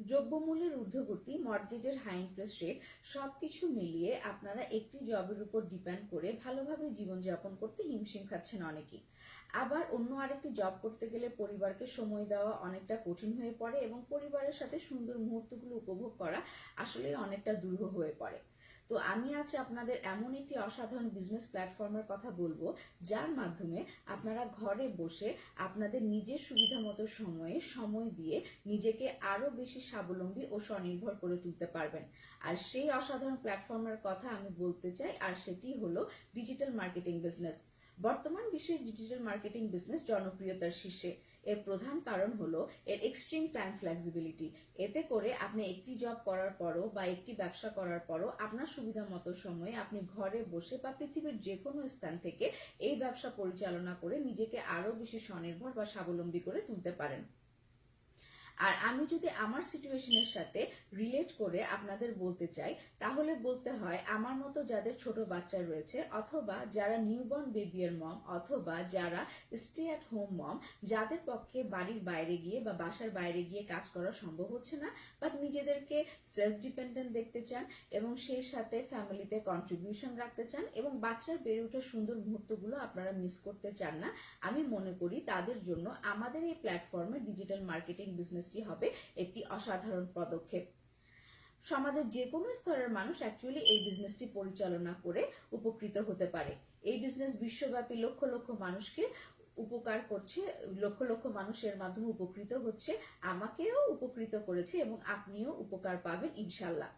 দ্রব্যমূল্যের ঊর্ধ্বগতি, মর্টগেজের high interest rate সবকিছু মিলিয়ে আপনারা একটি জবের উপর ডিপেন্ড করে ভালোভাবে জীবনযাপন করতে হিমশিম খাচ্ছেন অনেকেই। আবার অন্য আরেকটি জব করতে গেলে পরিবারকে সময় দেওয়া অনেকটা কঠিন হয়ে পড়ে এবং পরিবারের সাথে সুন্দর মুহূর্তগুলো উপভোগ করা আসলে অনেকটা দুরূহ হয়ে পড়ে। তো আমি আজ আপনাদের এমন একটি অসাধারণ বিজনেস প্ল্যাটফর্মের কথা বলবো যার মাধ্যমে আপনারা ঘরে বসে আপনাদের নিজের সুবিধা মতো সময় দিয়ে নিজেকে আরো বেশি স্বাবলম্বী ও স্বনির্ভর করে তুলতে পারবেন। আর সেই অসাধারণ প্ল্যাটফর্মের কথা আমি বলতে চাই, আর সেটি হলো ডিজিটাল মার্কেটিং বিজনেস। বর্তমান বিশ্বে ডিজিটাল মার্কেটিং বিজনেস জনপ্রিয়তার শীর্ষে। এর প্রধান কারণ হলো এর এক্সট্রিম টাইম ফ্লেক্সিবিলিটি। এতে করে আপনি একটি জব করার পরও বা একটি ব্যবসা করার পরও আপনার সুবিধা মতো সময়ে আপনি ঘরে বসে বা পৃথিবীর যে কোনো স্থান থেকে এই ব্যবসা পরিচালনা করে নিজেকে আরো বেশি স্বনির্ভর বা স্বাবলম্বী করে তুলতে পারেন। আর আমি যদি আমার সিচুয়েশনের সাথে রিলেট করে আপনাদের বলতে চাই, তাহলে বলতে হয় আমার মতো যাদের ছোট বাচ্চা রয়েছে, অথবা যারা নিউবর্ন বেবির মম, অথবা যারা স্টে অ্যাট হোম মম, যাদের পক্ষে বাড়ির বাইরে গিয়ে বা বাসার বাইরে গিয়ে কাজ করা সম্ভব হচ্ছে না, বাট নিজেদেরকে সেলফ ডিপেন্ডেন্ট দেখতে চান এবং সেই সাথে ফ্যামিলিতে কন্ট্রিবিউশন রাখতে চান এবং বাচ্চার বেড়ে ওঠার সুন্দর মুহূর্তগুলো আপনারা মিস করতে চান না। আমি মনে করি তাদের জন্য আমাদের এই প্ল্যাটফর্মে ডিজিটাল মার্কেটিং বিজনেসটি হবে একটি অসাধারণ পদক্ষেপ। সমাজের যে কোনো স্তরের মানুষ অ্যাকচুয়ালি এই বিজনেসটি পরিচালনা করে উপকৃত হতে পারে। এই বিজনেস বিশ্বব্যাপী লক্ষ লক্ষ মানুষকে উপকার করছে, লক্ষ লক্ষ মানুষের মাধ্যমে উপকৃত হচ্ছে, আমাকেও উপকৃত করেছে এবং আপনিও উপকার পাবেন ইনশাল্লাহ।